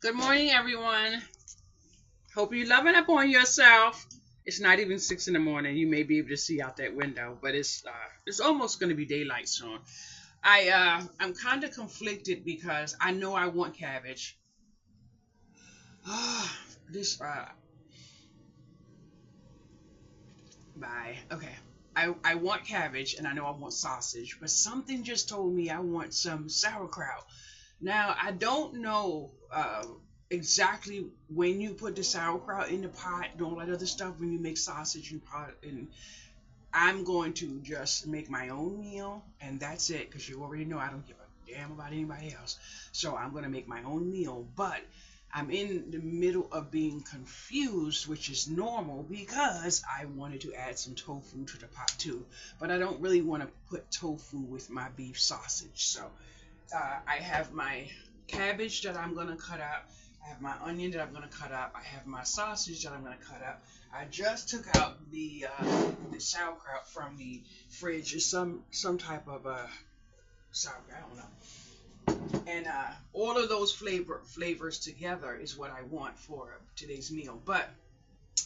Good morning, everyone. Hope you're loving up on yourself. It's not even 6 in the morning. You may be able to see out that window, but it's almost going to be daylight soon. I'm kind of conflicted because I know I want cabbage. this Bye. Okay. I want cabbage and I know I want sausage, but something just told me I want some sauerkraut. Now, I don't know exactly when you put the sauerkraut in the pot and all that other stuff when you make sausage and pot. And I'm going to just make my own meal, and that's it, because you already know I don't give a damn about anybody else. So I'm going to make my own meal, but I'm in the middle of being confused, which is normal because I wanted to add some tofu to the pot too. But I don't really want to put tofu with my beef sausage. So I have my cabbage that I'm gonna cut up. I have my onion that I'm gonna cut up. I have my sausage that I'm gonna cut up. I just took out the sauerkraut from the fridge. It's some type of sauerkraut. I don't know. And all of those flavors together is what I want for today's meal. But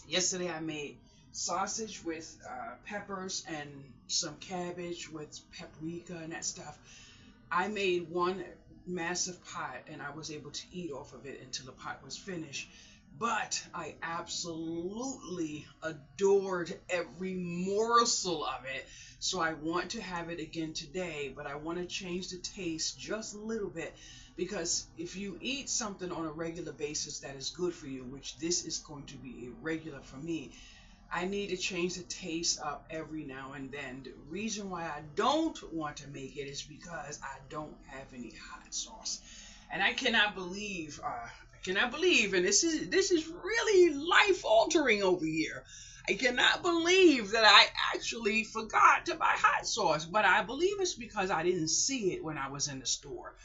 yesterday I made sausage with peppers and some cabbage with paprika and that stuff. I made one massive pot and I was able to eat off of it until the pot was finished. But I absolutely adored every morsel of it. So I want to have it again today, but I want to change the taste just a little bit because if you eat something on a regular basis that is good for you, which this is going to be irregular for me, I need to change the taste up every now and then. The reason why I don't want to make it is because I don't have any hot sauce, and I cannot believe, and this is really life altering over here. I cannot believe that I actually forgot to buy hot sauce, but I believe it's because I didn't see it when I was in the store.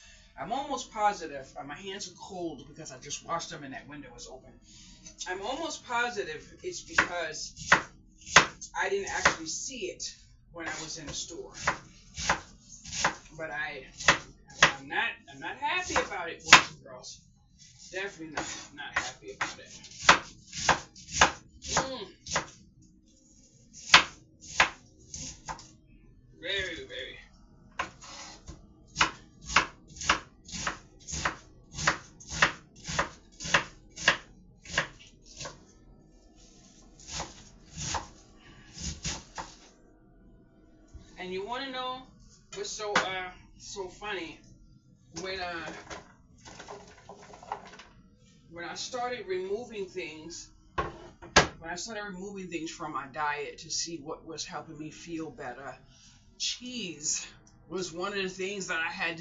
I'm almost positive. My hands are cold because I just washed them and that window was open. I'm almost positive it's because I didn't actually see it when I was in the store. But I'm not happy about it, boys and girls. Definitely not happy about it. Mm, very. And you want to know what's so funny? When uh when I started removing things from my diet to see what was helping me feel better, cheese was one of the things that I had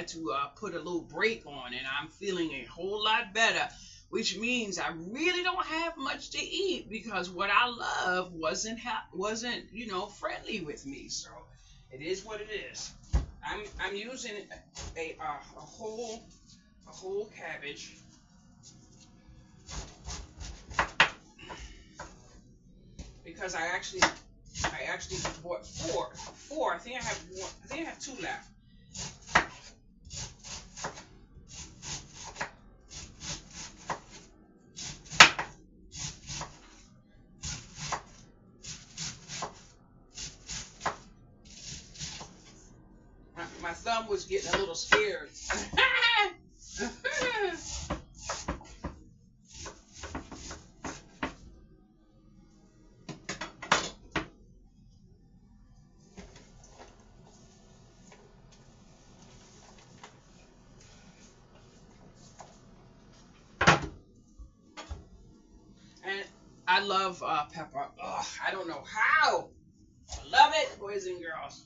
to put a little break on, and I'm feeling a whole lot better. Which means I really don't have much to eat because what I love wasn't friendly with me. So it is what it is. I'm using a whole cabbage because I actually bought four. I think I have one. I think I have two left. My thumb was getting a little scared. And I love pepper. Ugh, I don't know how. I love it, boys and girls.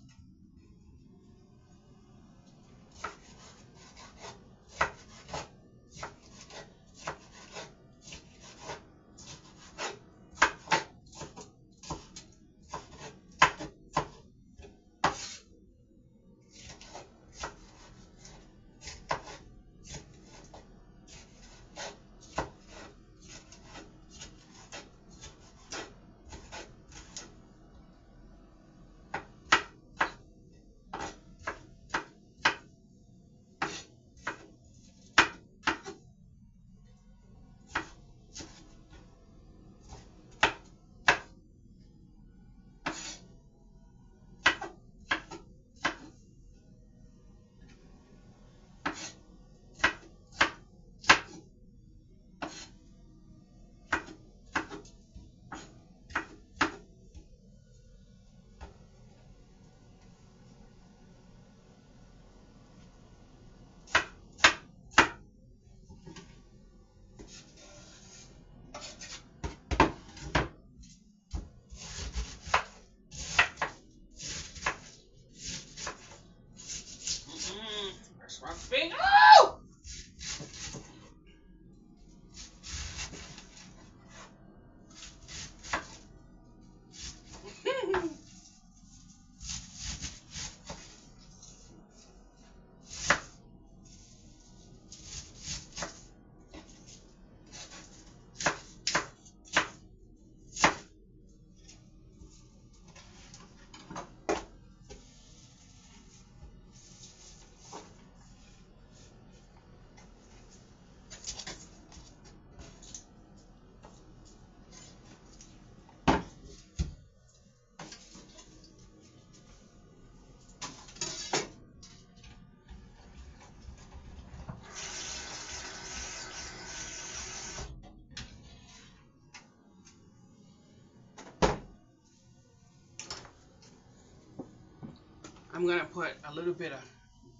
I'm gonna put a little bit of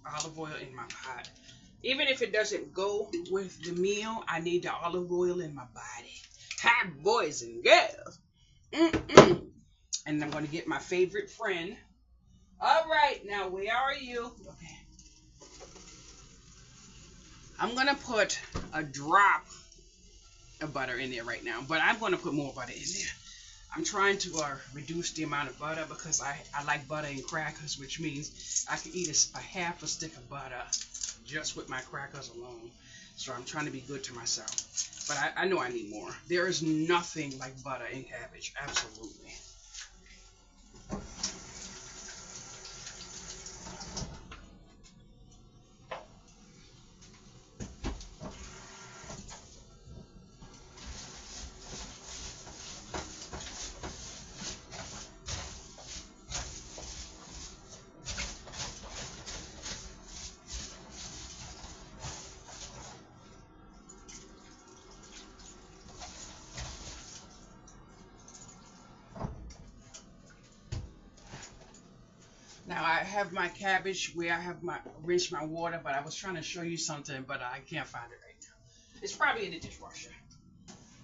olive oil in my pot. Even if it doesn't go with the meal, I need the olive oil in my body. Hi, boys and girls. Mm-mm. And I'm gonna get my favorite friend. All right, now where are you? Okay. I'm gonna put a drop of butter in there right now, but I'm gonna put more butter in there. I'm trying to reduce the amount of butter because I like butter in crackers, which means I can eat a half a stick of butter just with my crackers alone. So I'm trying to be good to myself. But I know I need more. There is nothing like butter in cabbage. Absolutely. Now I have my cabbage where I have my rinsed my water, but I was trying to show you something, but I can't find it right now. It's probably in the dishwasher.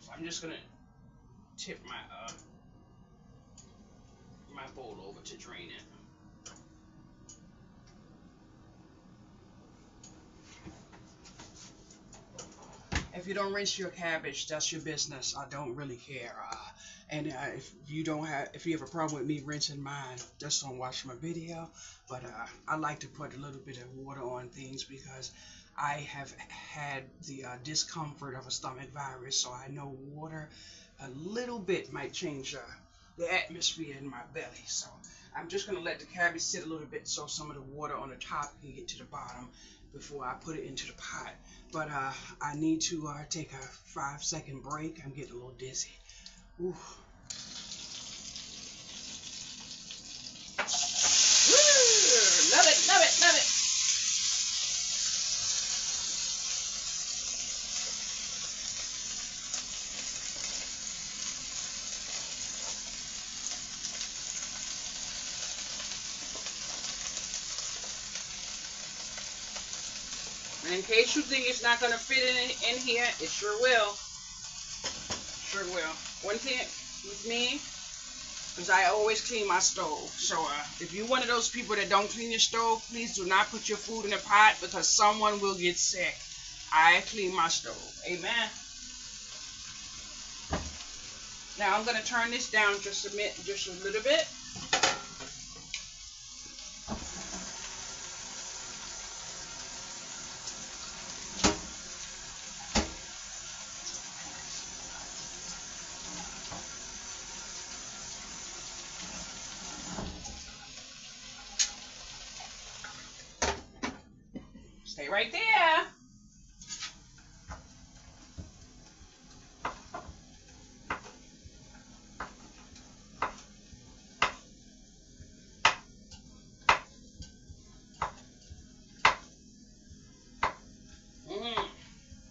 So I'm just gonna tip my bowl over to drain it. If you don't rinse your cabbage, that's your business. I don't really care. And if you have a problem with me rinsing mine, just don't watch my video. But I like to put a little bit of water on things because I have had the discomfort of a stomach virus, so I know water a little bit might change the atmosphere in my belly. So I'm just gonna let the cabbage sit a little bit so some of the water on the top can get to the bottom before I put it into the pot. But I need to take a 5-second break. I'm getting a little dizzy. Ooh. Woo! Love it, love it, love it. And in case you think it's not going to fit in here, it sure will. Sure will. One thing with me is I always clean my stove. So if you're one of those people that don't clean your stove, please do not put your food in a pot because someone will get sick. I clean my stove. Amen. Now I'm going to turn this down just a little bit. Stay right there.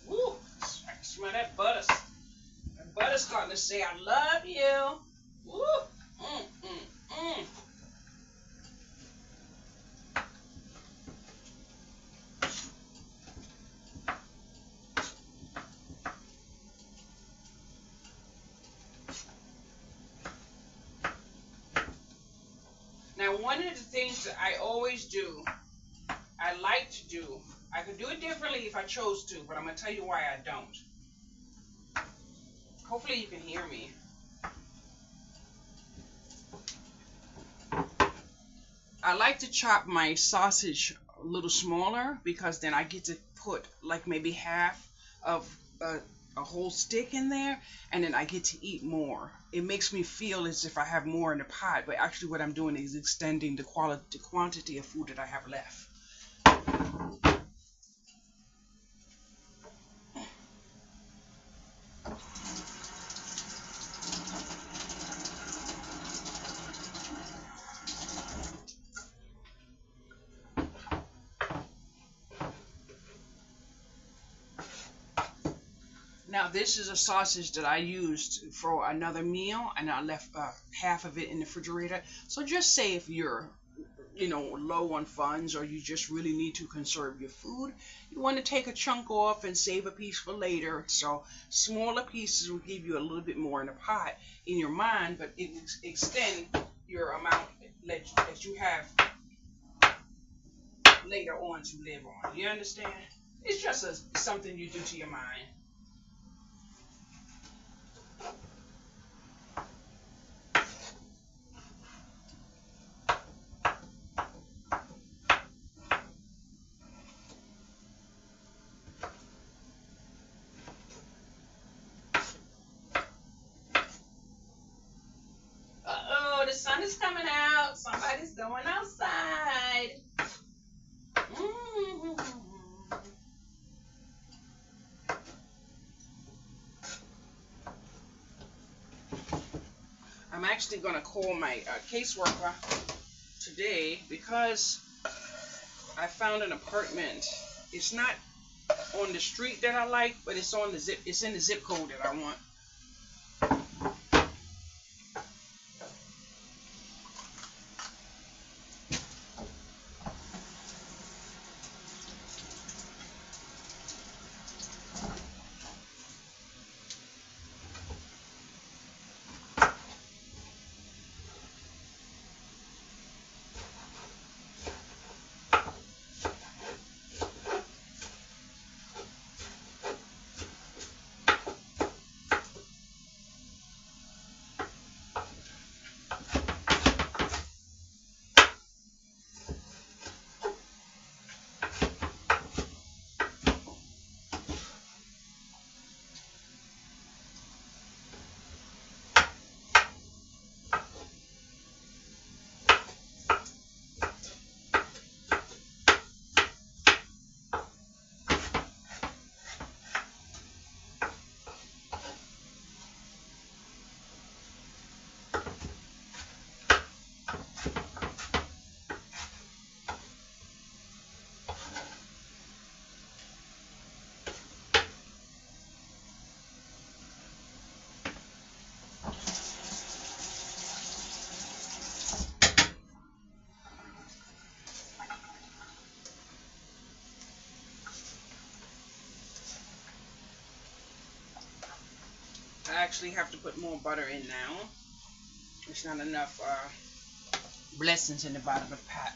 Woo. I can smell that butter. That butter's starting to say, I love you. Woo. Now, one of the things that I always do, I like to do, I could do it differently if I chose to, but I'm going to tell you why I don't. Hopefully you can hear me. I like to chop my sausage a little smaller because then I get to put like maybe half of a whole stick in there, and then I get to eat more. It makes me feel as if I have more in the pot, but actually what I'm doing is extending the quantity of food that I have left. Now this is a sausage that I used for another meal, and I left half of it in the refrigerator. So just say if you're low on funds, or you just really need to conserve your food, you want to take a chunk off and save a piece for later. So smaller pieces will give you a little bit more in the pot in your mind, but it will extend your amount that you have later on to live on. You understand? It's just something you do to your mind. Uh-oh, the sun is coming out. Somebody's going outside. Mm-hmm. I'm actually going to call my caseworker today because I found an apartment. It's not on the street that I like, but it's in the zip code that I want. I actually have to put more butter in now. There's not enough blessings in the bottom of the pot.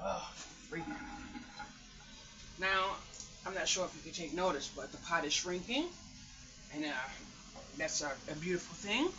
Oh, freaking. Now, I'm not sure if you can take notice, but the pot is shrinking, and that's a beautiful thing.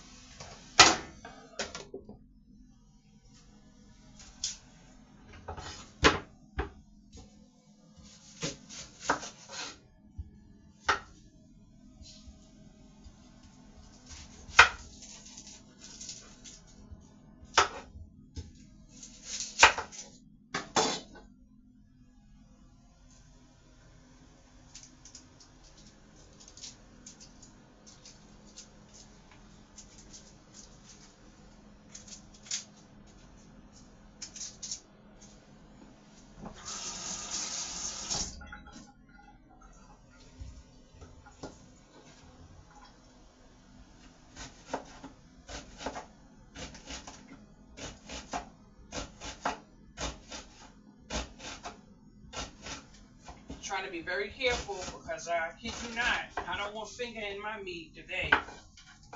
Trying to be very careful because I kid you not, I don't want finger in my meat today.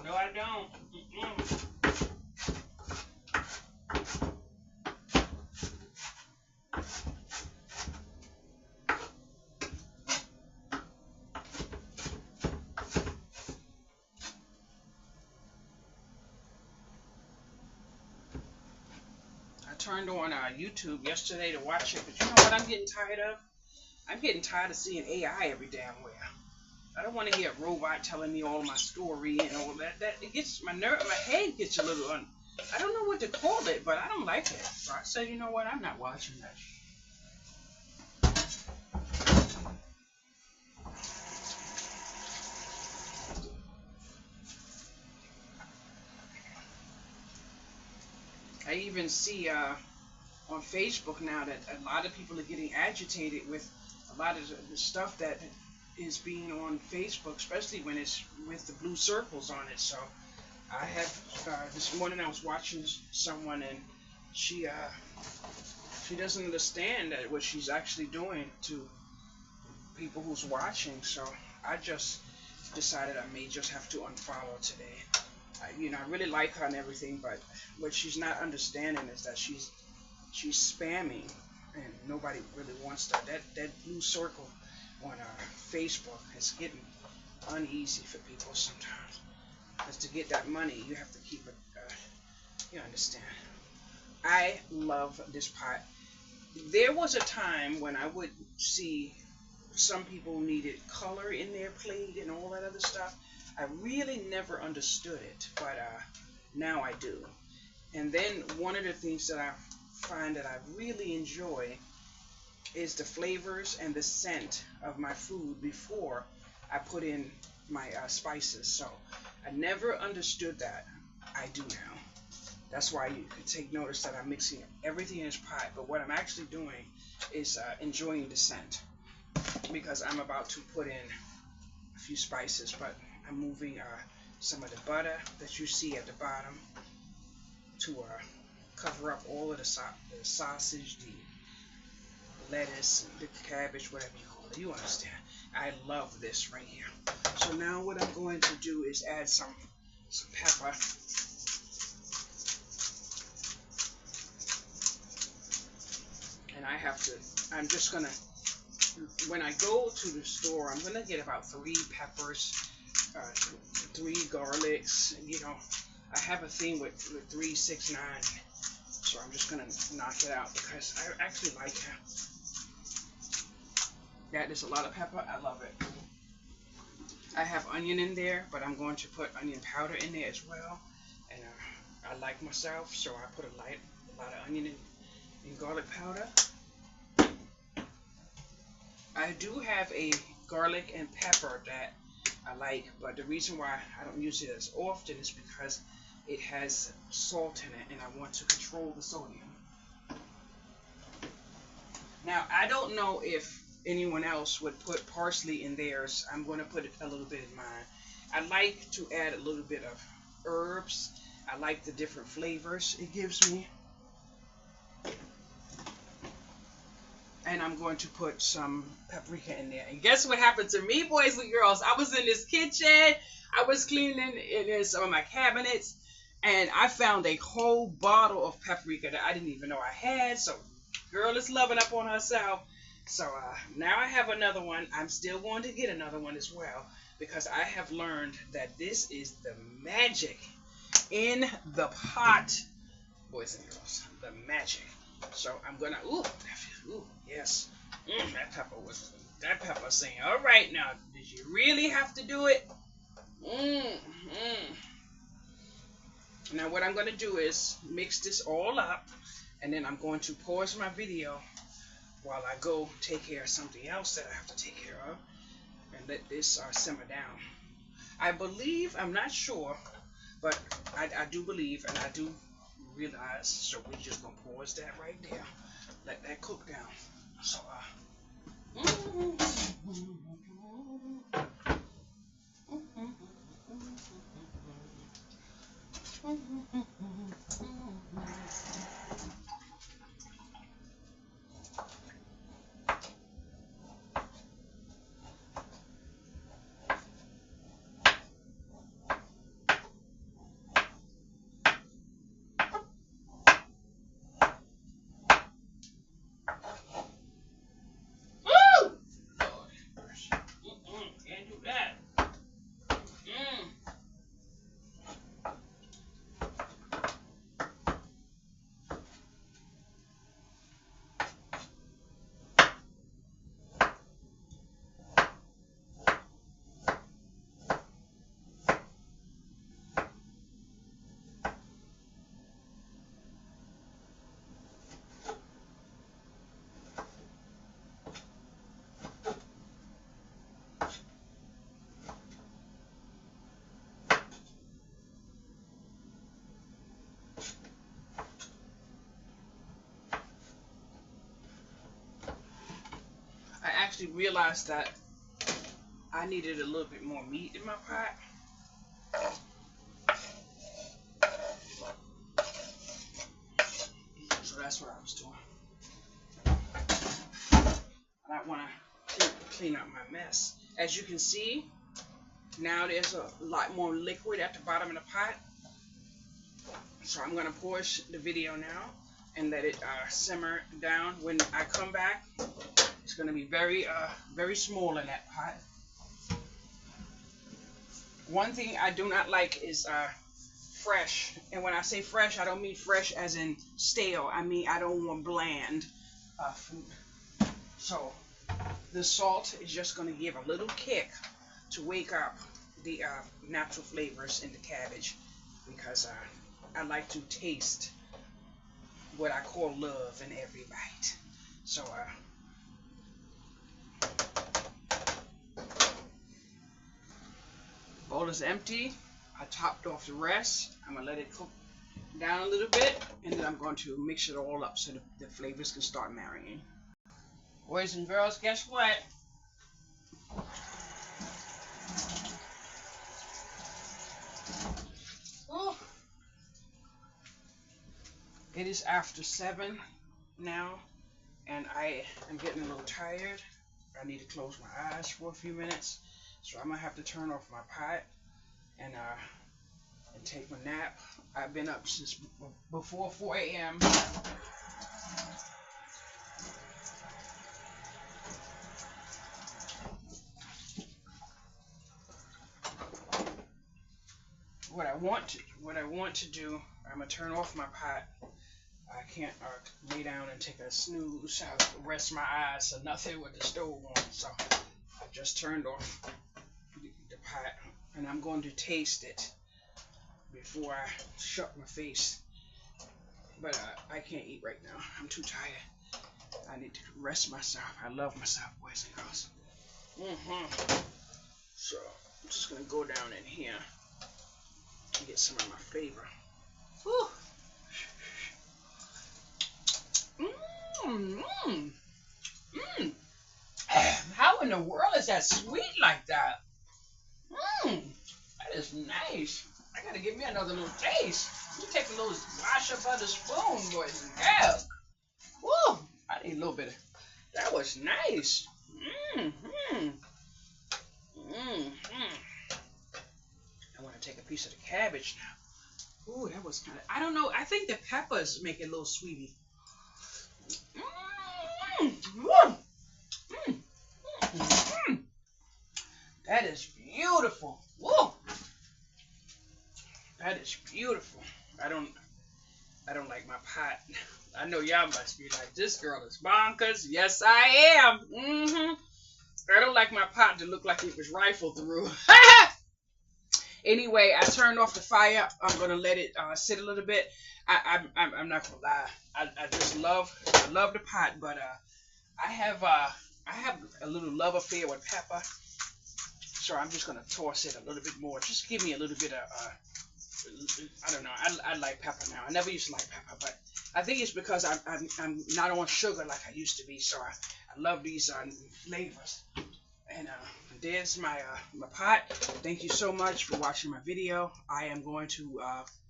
No, I don't. I turned on YouTube yesterday to watch it, but you know what I'm getting tired of? I'm getting tired of seeing AI every damn where. I don't want to hear a robot telling me all my story and all that. That it gets my head gets a little I don't know what to call it, but I don't like it. So I said, you know what? I'm not watching that. I even see on Facebook now that a lot of people are getting agitated with a lot of the stuff that is being on Facebook, especially when it's with the blue circles on it. So I have this morning I was watching someone, and she she doesn't understand that what she's actually doing to people who's watching. So I just decided I may just have to unfollow today. I really like her and everything, but what she's not understanding is that she's spamming, and nobody really wants that. That blue circle on Facebook is getting uneasy for people sometimes. Because to get that money, you have to keep it. You understand? I love this pot. There was a time when I would see some people needed color in their plate and all that other stuff. I really never understood it, but now I do. And then one of the things that I find that I really enjoy is the flavors and the scent of my food before I put in my spices. So I never understood that. I do now. That's why you can take notice that I'm mixing everything in this pot. But what I'm actually doing is enjoying the scent, because I'm about to put in a few spices. But I'm moving some of the butter that you see at the bottom to cover up all of the sausage, the lettuce, and the cabbage, whatever you call it. You understand? I love this right here. So now what I'm going to do is add some pepper. And I'm just going to, when I go to the store, I'm going to get about 3 peppers, 3 garlics. I have a thing with 3, 6, 9. So I'm just going to knock it out because I actually like it. That is a lot of pepper. I love it. I have onion in there, but I'm going to put onion powder in there as well. And I like myself, so I put a lot of onion and garlic powder. I do have a garlic and pepper that I like, but the reason why I don't use it as often is because it has salt in it, and I want to control the sodium. Now, I don't know if anyone else would put parsley in theirs. I'm going to put a little bit in mine. I like to add a little bit of herbs. I like the different flavors it gives me. And I'm going to put some paprika in there. And guess what happened to me, boys and girls? I was in this kitchen. I was cleaning in some of my cabinets. And I found a whole bottle of paprika that I didn't even know I had. So, girl is loving up on herself. So, now I have another one. I'm still going to get another one as well, because I have learned that this is the magic in the pot, boys and girls. The magic. So, I'm going to, ooh, yes. That pepper saying, all right, now, did you really have to do it? Now what I'm going to do is mix this all up, and then I'm going to pause my video while I go take care of something else that I have to take care of, and let this simmer down. I believe, I'm not sure, but I do believe, and I do realize, so we're just going to pause that right there. Let that cook down. So, can't do that. actually realized that I needed a little bit more meat in my pot. So that's what I was doing. And I want to clean up my mess. As you can see, now there's a lot more liquid at the bottom of the pot. So I'm going to pause the video now and let it simmer down. When I come back, it's going to be very small in that pot. One thing I do not like is fresh. And when I say fresh, I don't mean fresh as in stale. I mean I don't want bland food. So the salt is just going to give a little kick to wake up the natural flavors in the cabbage, because I like to taste what I call love in every bite. So bowl is empty. I topped off the rest. I'm gonna let it cook down a little bit, and then I'm going to mix it all up so the flavors can start marrying. Boys and girls, guess what? Oh. It is after 7 now, and I am getting a little tired. I need to close my eyes for a few minutes, so I'm gonna have to turn off my pot and take my nap. I've been up since before 4 a.m. What I want to do, I'm gonna turn off my pot. I can't lay down and take a snooze. I rest my eyes, so nothing with the stove on. So I just turned off the pot, and I'm going to taste it before I shut my face. But I can't eat right now. I'm too tired. I need to rest myself. I love myself, boys and girls. So I'm just gonna go down in here and get some of my flavor. Whew. How in the world is that sweet like that? That is nice. I gotta give me another little taste. You take a little wash up on the spoon, boys and girls. Woo! I need a little bit of that. Was nice. I want to take a piece of the cabbage now. Ooh, that was kind of, I don't know, I think the peppers make it a little sweety. That is beautiful. Woo! That is beautiful. I don't like my pot. I know y'all must be like, this girl is bonkers. Yes, I am. I don't like my pot to look like it was rifled through. Anyway, I turned off the fire. I'm gonna let it sit a little bit. I'm not gonna lie. I just love the pot, but I have a little love affair with pepper. So I'm just gonna toss it a little bit more. Just give me a little bit of I don't know. I like pepper now. I never used to like pepper, but I think it's because I'm not on sugar like I used to be. So I love these flavors. And there's my pot. Thank you so much for watching my video. I am going to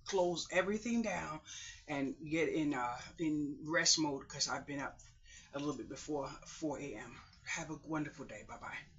close everything down and get in rest mode because I've been up a little bit before 4 a.m. Have a wonderful day. Bye-bye.